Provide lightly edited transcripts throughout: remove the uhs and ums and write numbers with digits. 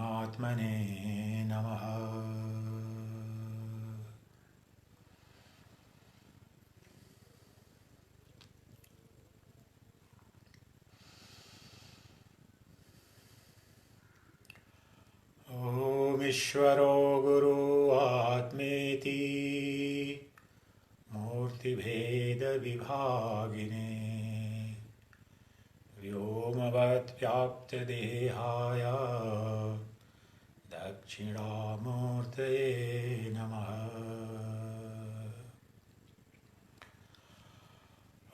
Paramatmane Namaha. Om Ishvaro Guru Atmeti Murti Veda Vibhagine Vyomavad Vyapta Dehaya Dakshinamurtaye Namaha.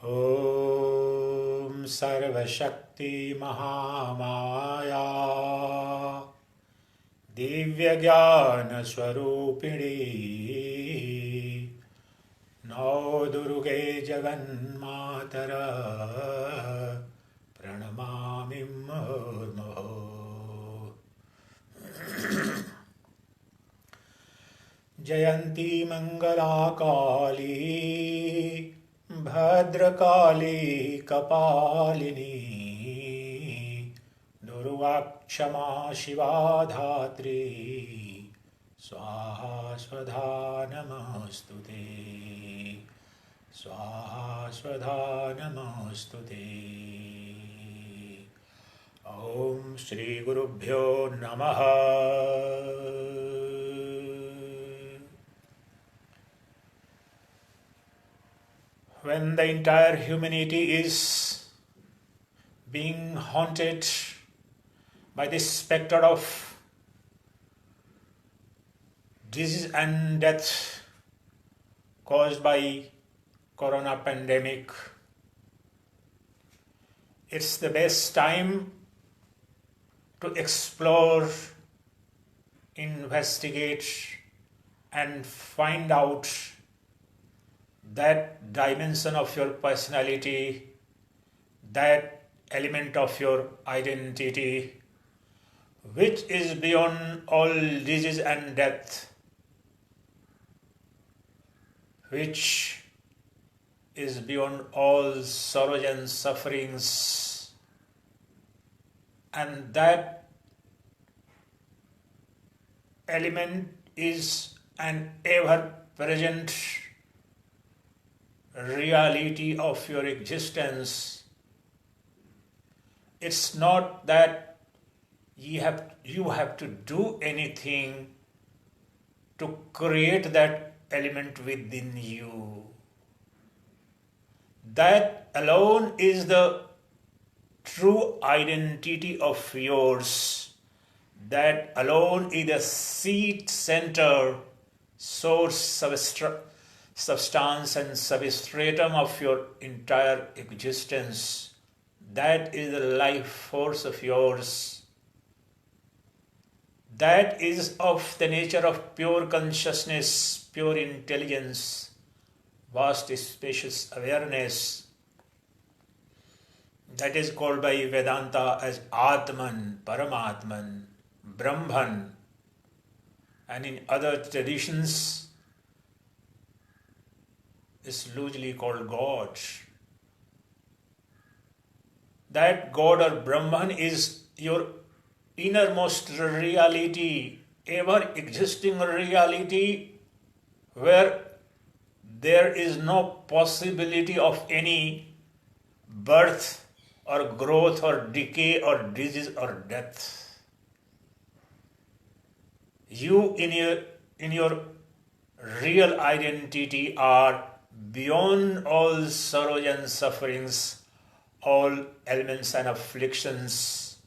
Om Sarva Shakti Mahamaya Divya Jnana Swarupini Nau Durge Jaganmatara Pranamami Murmur Jayanti Mangala Kali Bhadrakali Kapalini Durvakshama Shiva Dhatri Swaha Swadha Namostute Swaha Swadha Namostute. Om Shri Gurubhyo Namaha. When the entire humanity is being haunted by this specter of disease and death caused by corona pandemic, it's the best time to explore, investigate, and find out that dimension of your personality, that element of your identity, which is beyond all disease and death, which is beyond all sorrows and sufferings, and that element is an ever-present reality of your existence. It's not that you have to do anything to create that element within you. That alone is the true identity of yours. That alone is the seat, center, source, substance and substratum of your entire existence. That is the life force of yours. That is of the nature of pure consciousness, pure intelligence, vast spacious awareness. That is called by Vedanta as Atman, Paramatman, Brahman, and in other traditions is loosely called God. That God or Brahman is your innermost reality, ever existing reality, where there is no possibility of any birth or growth or decay or disease or death. You in your real identity are beyond all sorrows and sufferings, all ailments and afflictions.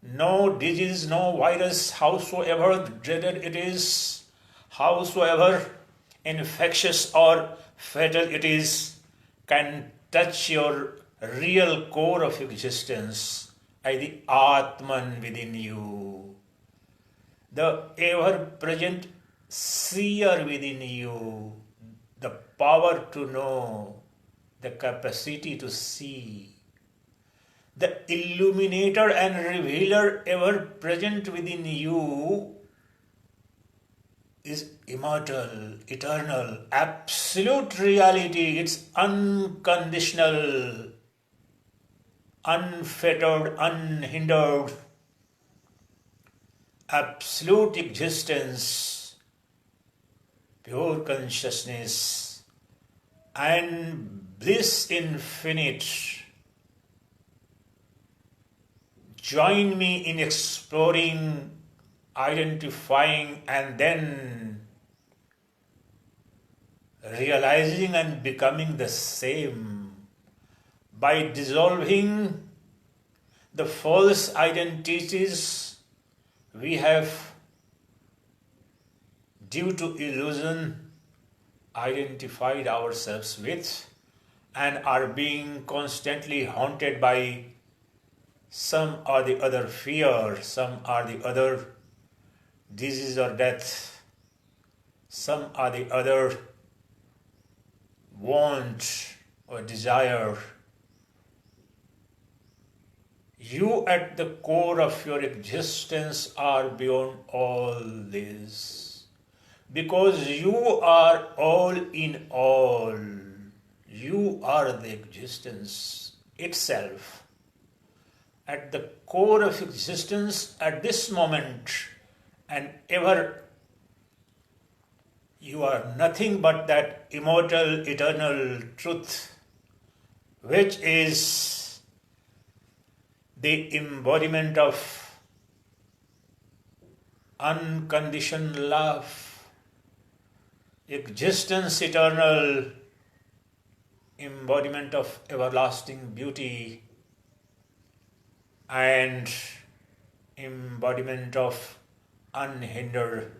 No disease, no virus, howsoever dreaded it is, howsoever infectious or fatal it is, can touch your real core of existence, the Atman within you, the ever-present seer within you, the power to know, the capacity to see, the illuminator and revealer ever present within you is immortal, eternal, absolute reality. It's unconditional, unfettered, unhindered. absolute existence, pure consciousness, and bliss infinite. Join me in exploring, identifying, and then realizing and becoming the same by dissolving the false identities we have due to illusion identified ourselves with and are being constantly haunted by some or the other fear, some or the other disease or death, some or the other want or desire. You at the core of your existence are beyond all this, because you are all in all. You are the existence itself. At the core of existence at this moment and ever, you are nothing but that immortal, eternal truth, which is the embodiment of unconditioned love, existence eternal, embodiment of everlasting beauty, and embodiment of unhindered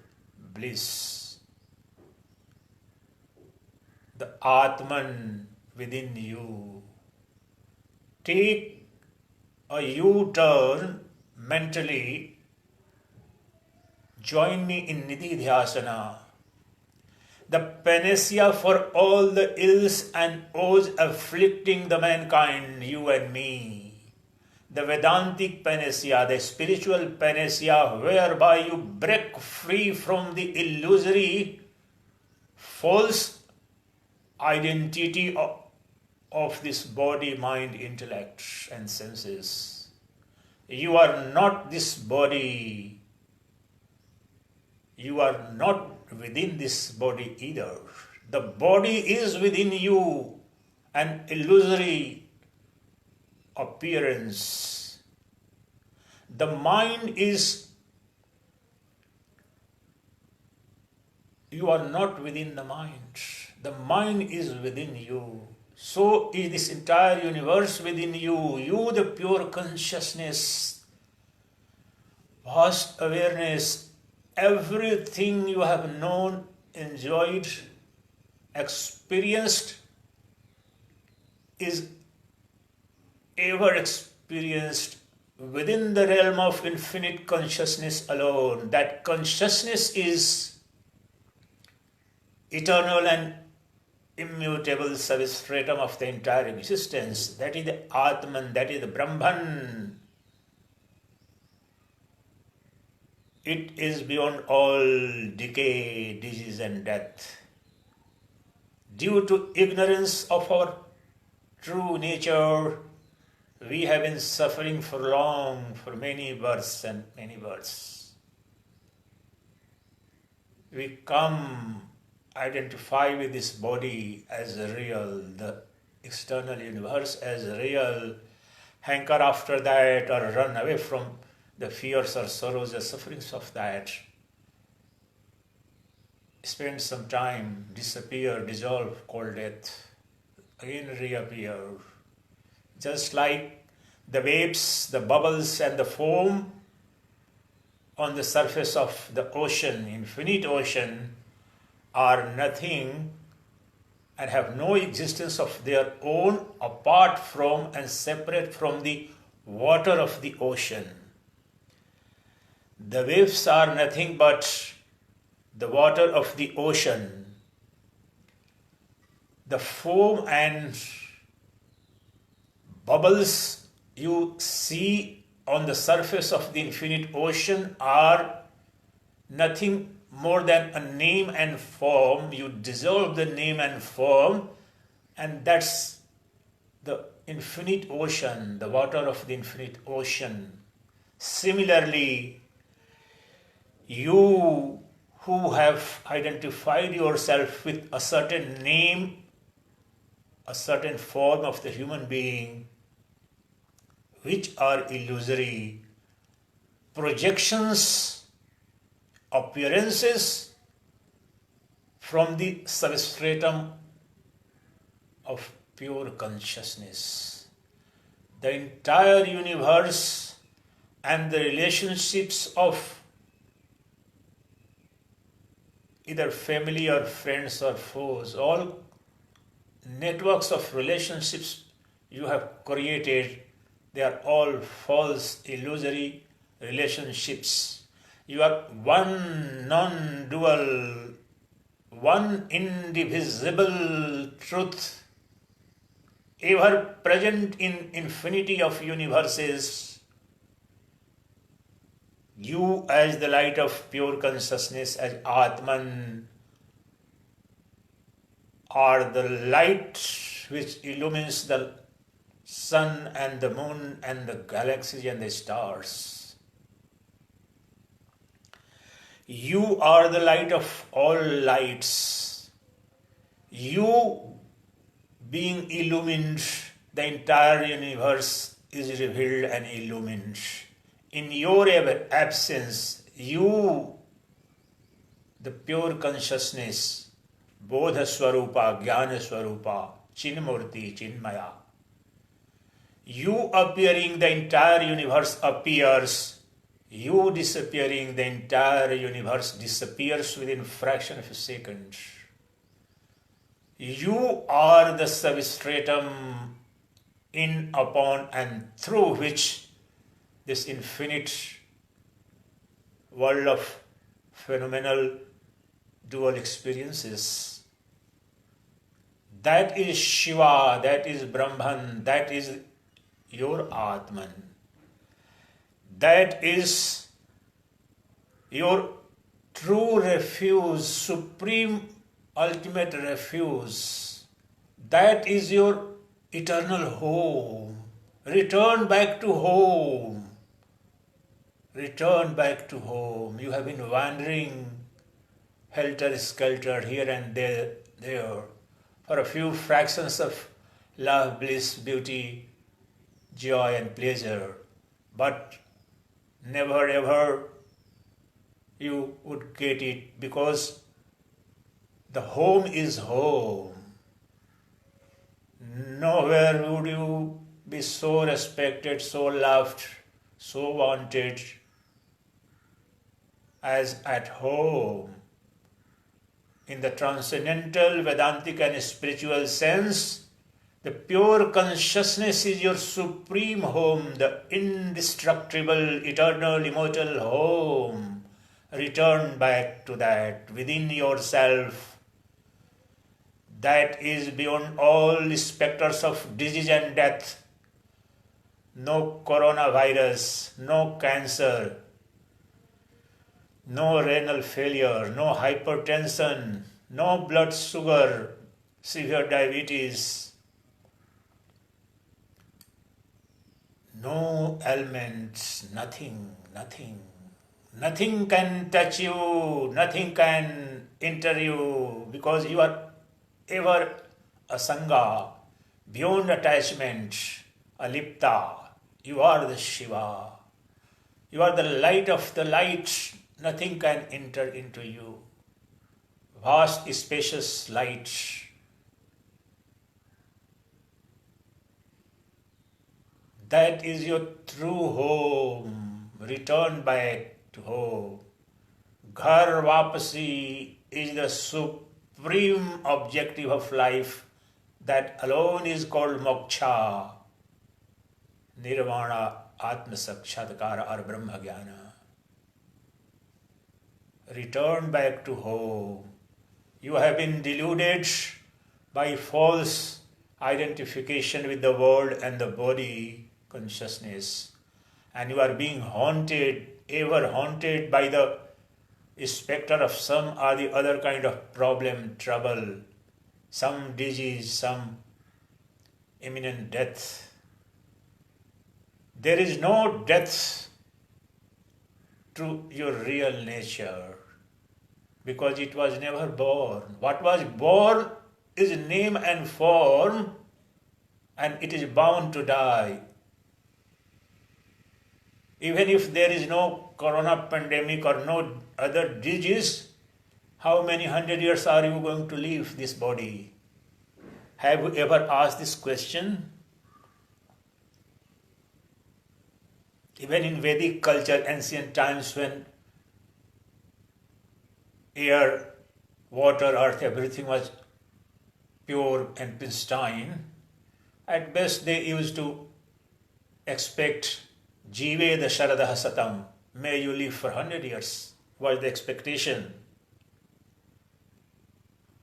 bliss. The Atman within you. Take a U-turn mentally. Join me in Niddhidhyasana, the panacea for all the ills and woes afflicting the mankind, you and me. The Vedantic panacea, the spiritual panacea, whereby you break free from the illusory, false identity of this body, mind, intellect, and senses. You are not this body. You are not within this body either. The body is within you, an illusory appearance. The mind is, you are not within the mind. The mind is within you. So is this entire universe within you. You, the pure consciousness, vast awareness, everything you have known, enjoyed, experienced is ever experienced within the realm of infinite consciousness alone. That consciousness is eternal and immutable substratum of the entire existence. That is the Atman, that is the Brahman. It is beyond all decay, disease and death. Due to ignorance of our true nature, we have been suffering for long, for many births and many births. We come identify with this body as real, the external universe as real, hanker after that or run away from the fears or sorrows or sufferings of that. Spend some time, disappear, dissolve, called death, again reappear. Just like the waves, the bubbles and the foam on the surface of the ocean, infinite ocean, are nothing and have no existence of their own apart from and separate from the water of the ocean. The waves are nothing but the water of the ocean. The foam and bubbles you see on the surface of the infinite ocean are nothing more than a name and form. You dissolve the name and form, and that's the infinite ocean, the water of the infinite ocean. Similarly, You who have identified yourself with a certain name, a certain form of the human being, which are illusory, projections, appearances from the substratum of pure consciousness. The entire universe and the relationships of either family or friends or foes, all networks of relationships you have created, they are all false, illusory relationships. You are one non-dual, one indivisible truth, ever present in infinity of universes. You as the light of pure consciousness, as Atman, are the light which illumines the sun and the moon and the galaxies and the stars. You are the light of all lights. You being illumined, the entire universe is revealed and illumined. In your absence, you, the pure consciousness, Bodha Swarupa, Jnana Swarupa, Chinmurti, Chinmaya, you appearing, the entire universe appears. You disappearing, the entire universe disappears within a fraction of a second. You are the substratum in, upon, and through which this infinite world of phenomenal dual experiences. That is Shiva, that is Brahman, that is your Atman. That is your true refuge, supreme, ultimate refuge. That is your eternal home. Return back to home. Return back to home. You have been wandering helter-skelter here and there for a few fractions of love, bliss, beauty, joy and pleasure. But never ever you would get it, because the home is home. Nowhere would you be so respected, so loved, so wanted as at home. In the transcendental, Vedantic and spiritual sense, the pure consciousness is your supreme home, the indestructible, eternal, immortal home. Return back to that within yourself. That is beyond all specters of disease and death. No coronavirus, no cancer, no renal failure, no hypertension, no blood sugar, severe diabetes, no ailments, nothing. Nothing can touch you, nothing can enter you, because you are ever a Sangha, beyond attachment, a Lipta. You are the Shiva. You are the light of the light. Nothing can enter into you. Vast, spacious light. That is your true home. Return back to home. Ghar Vapasi is the supreme objective of life. That alone is called moksha, nirvana, atma-sakkhatkara or brahma-jnana. Return back to home. You have been deluded by false identification with the world and the body consciousness, and you are being haunted, ever haunted by the specter of some or the other kind of problem, trouble, some disease, some imminent death. There is no death to your real nature, because it was never born. What was born is name and form, and it is bound to die. Even if there is no corona pandemic or no other disease, how many 100 years are you going to live this body? Have you ever asked this question? Even in Vedic culture, ancient times, when air, water, earth, everything was pure and pristine, at best they used to expect Jive the Sharadaha Satam, may you live for 100 years, was the expectation.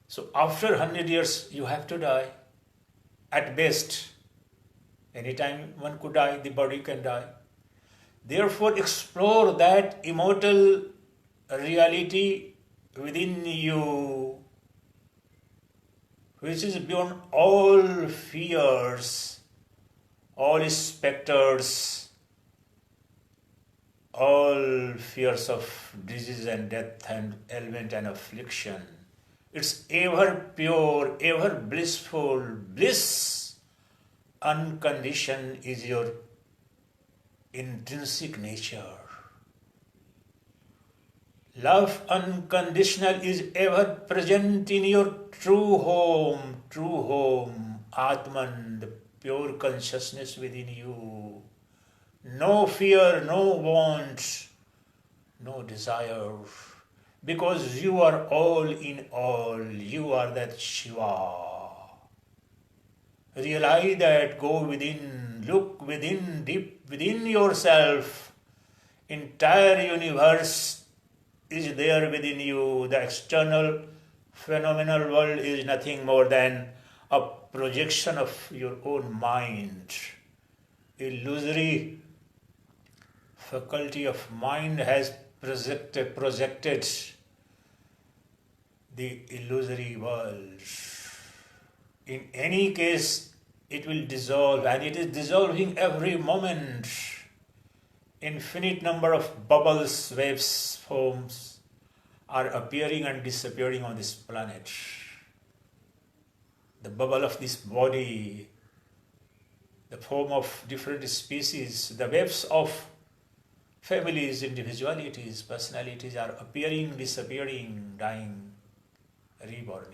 So after 100 years, you have to die. At best, anytime one could die, the body can die. Therefore, explore that immortal reality within you, which is beyond all fears, all specters, all fears of disease and death and ailment and affliction. It's ever pure, ever blissful. Bliss, unconditioned, is your intrinsic nature. Love unconditional is ever present in your true home, Atman, the pure consciousness within you. No fear, no want, no desire, because you are all in all. You are that Shiva. Realize that, go within, look within, deep within yourself. Entire universe is there within you. The external phenomenal world is nothing more than a projection of your own mind. Illusory faculty of mind has projected the illusory world. In any case, it will dissolve, and it is dissolving every moment. Infinite number of bubbles, waves, foams are appearing and disappearing on this planet. The bubble of this body, the foam of different species, the waves of families, individualities, personalities are appearing, disappearing, dying, reborn.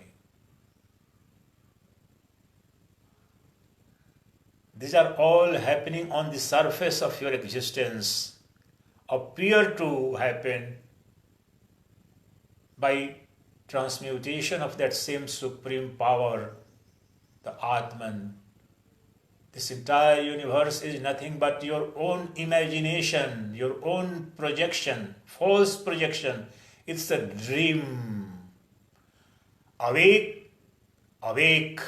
These are all happening on the surface of your existence, appear to happen by transmutation of that same supreme power, the Atman. This entire universe is nothing but your own imagination, your own projection, false projection. It's a dream. Awake, awake,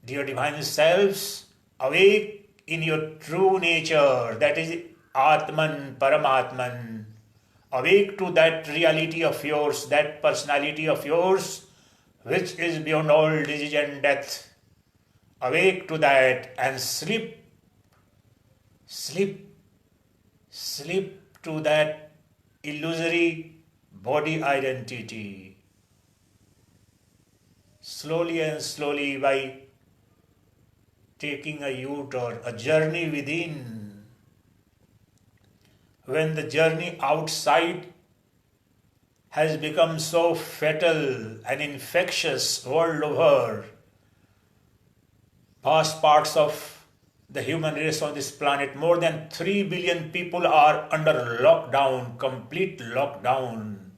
dear divine selves, awake in your true nature, that is Atman, Paramatman. Awake to that reality of yours, that personality of yours, which is beyond all disease and death. Awake to that and sleep to that illusory body identity. Slowly and slowly, by taking a U-turn, a journey within. When the journey outside has become so fatal and infectious world over, vast parts of the human race on this planet, more than 3 billion people are under lockdown, complete lockdown.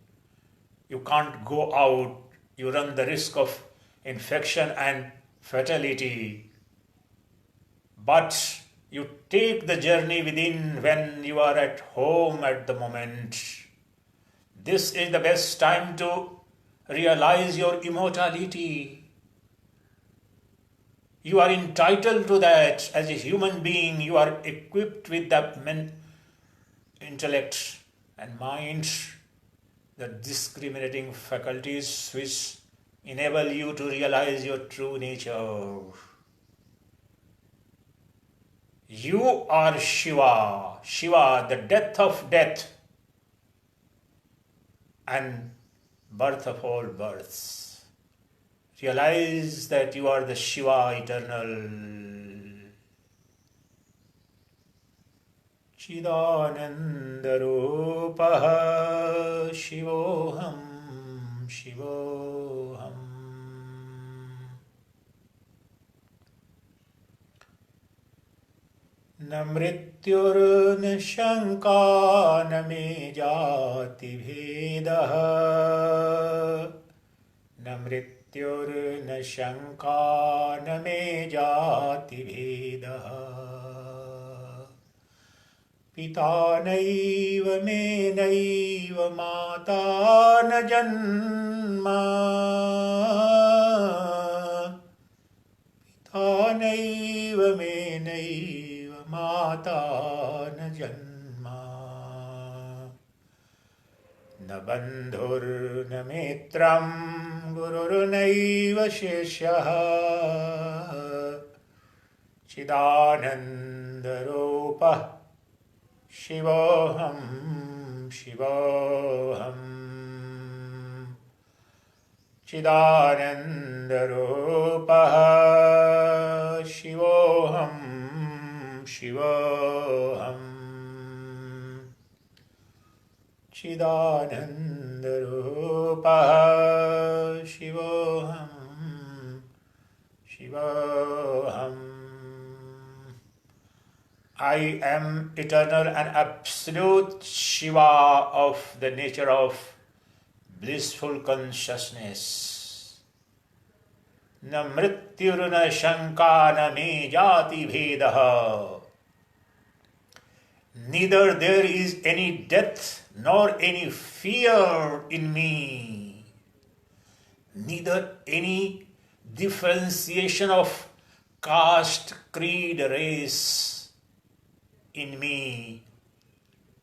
You can't go out, you run the risk of infection and fatality. But you take the journey within when you are at home at the moment. This is the best time to realize your immortality. You are entitled to that. As a human being, you are equipped with the intellect and mind, the discriminating faculties which enable you to realize your true nature. You are Shiva, Shiva, the death of death, and birth of all births. Realize that you are the Shiva eternal. Chidananda Rupaha Shivoham Shivoham. न मृत्युर्न शंका न मे जाति भेदः न मृत्युर्न शंका न मे जाति भेदः पिता नैव मे नैव माता न जन्मा पिता नैव मे नैव माता न जन्मा न बन्धुर्न मित्रं गुरुर्नैव शिष्यः चिदानन्दरूपः शिवोऽहं शिवोऽहम् चिदानन्दरूपः शिवोऽहं शिवोऽहम् चिदानन्दरूपः शिवोऽहं शिवोऽहम्. I am eternal and absolute Shiva of the nature of blissful consciousness. Na mrityur na shanka na me jati bhedah. Neither there is any death nor any fear in me. Neither any differentiation of caste, creed, race in me.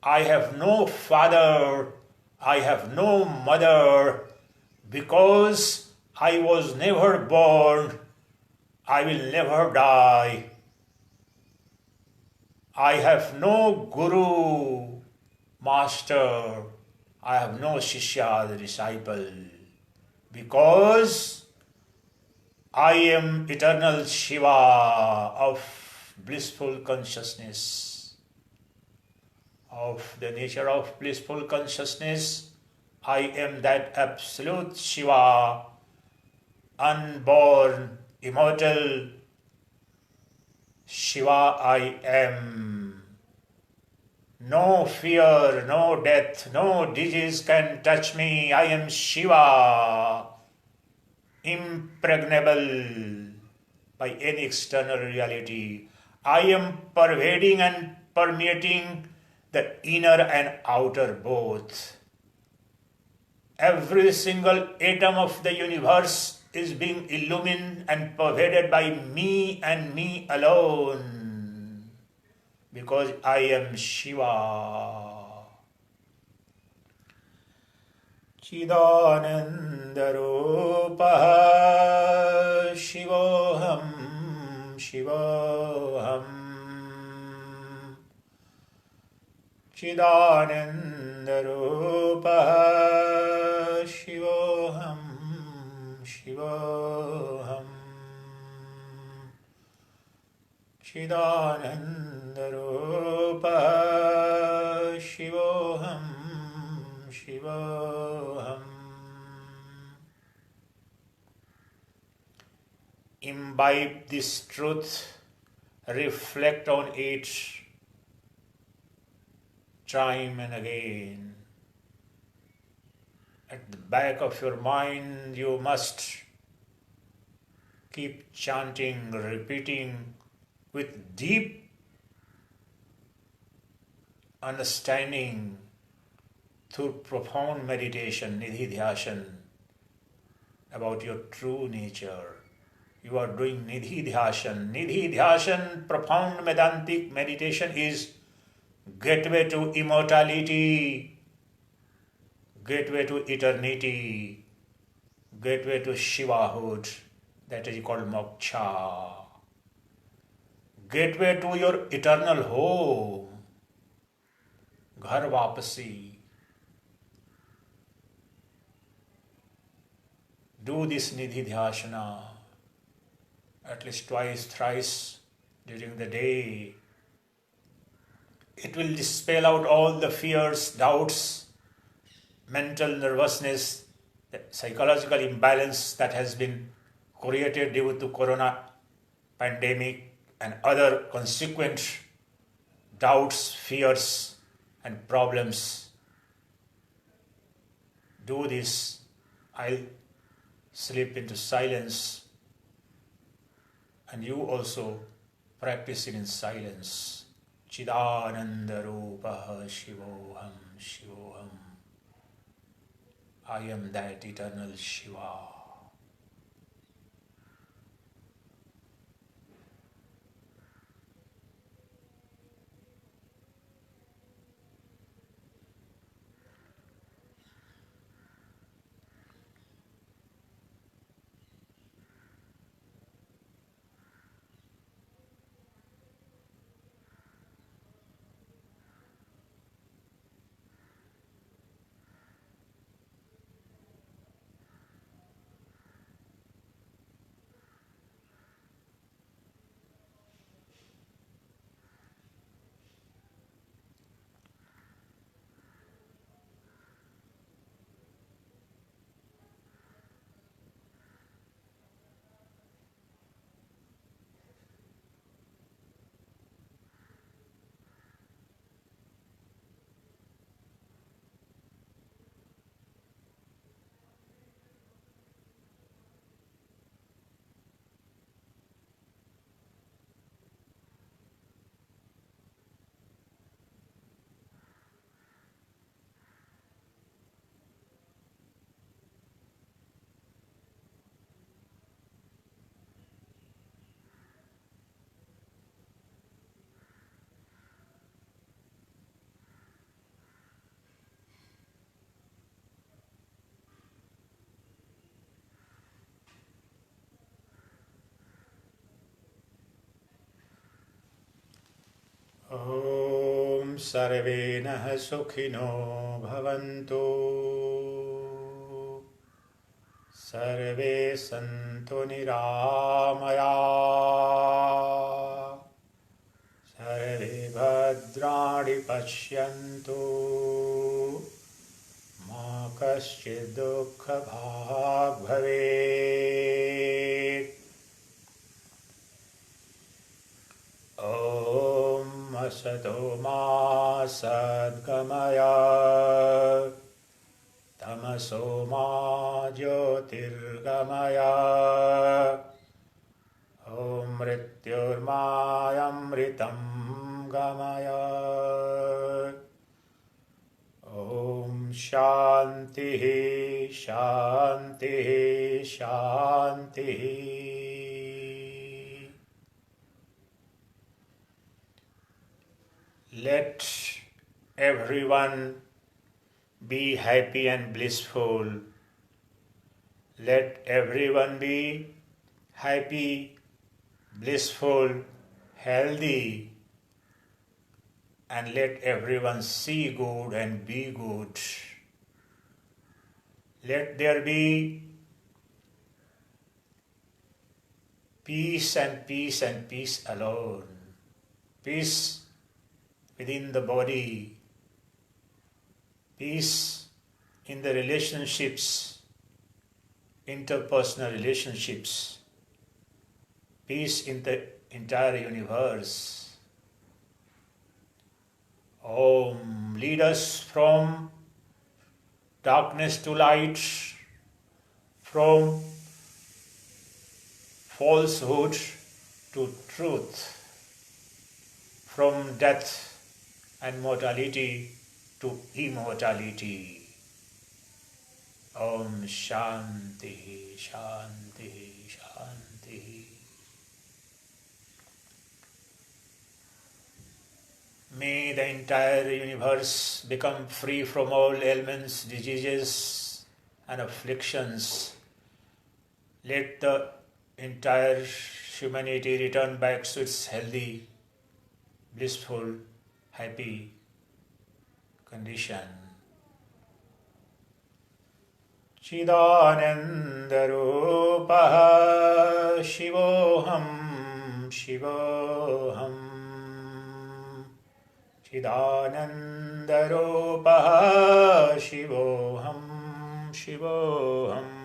I have no father, I have no mother, because I was never born, I will never die. I have no guru, master, I have no shishya, the disciple, because I am eternal Shiva of blissful consciousness. Of the nature of blissful consciousness, I am that absolute Shiva, unborn, immortal Shiva I am. No fear, no death, no disease can touch me. I am Shiva, impregnable by any external reality. I am pervading and permeating the inner and outer both. Every single atom of the universe is being illumined and pervaded by me and me alone, because I am Shiva. Chidananda Rupaha Shivoham Shivoham Chidananda Rupaha Shivoham Shivoham Chidananda Rupaha Shivoham Shivoham. Imbibe this truth, reflect on it time and again. At the back of your mind, you must keep chanting, repeating with deep understanding through profound meditation, Niddhidhyasana, about your true nature. You are doing Niddhidhyasana. Niddhidhyasana, profound Vedantic meditation, is gateway to immortality, gateway to eternity, gateway to Shivahood, that is called moksha, gateway to your eternal home, ghar vapasi. Do this Niddhidhyasana at least twice, thrice during the day. It will dispel out all the fears, doubts, mental nervousness, the psychological imbalance that has been created due to corona pandemic and other consequent doubts, fears and problems. Do this. I'll slip into silence and you also practice it in silence. Chidananda Rupaha Shivoham Shivoham. I am that eternal Shiva. Om Sarve Nah Sukhino Bhavantu Sarve Santu Niramaya Sarve Bhadrani Pashyantu Ma Kaschid Dukha Bhag Bhavet. Om Asato Ma Sadgamaya Tamaso Ma Jyotirgamaya Om Mrityurma Amritam Gamaya. Om Shanti Shanti Shanti. Let everyone be happy and blissful. Let everyone be happy, blissful, healthy, and let everyone see good and be good. Let there be peace and peace and peace alone. Peace within the body, peace in the relationships, interpersonal relationships, peace in the entire universe. Om, lead us from darkness to light, from falsehood to truth, from death and mortality to immortality. Om Shanti, Shanti, Shanti. May the entire universe become free from all ailments, diseases and afflictions. Let the entire humanity return back to its healthy, blissful, happy condition. चिदानन्दरूपः शिवोऽहं शिवोऽहम् चिदानन्दरूपः शिवोऽहं शिवोऽहम्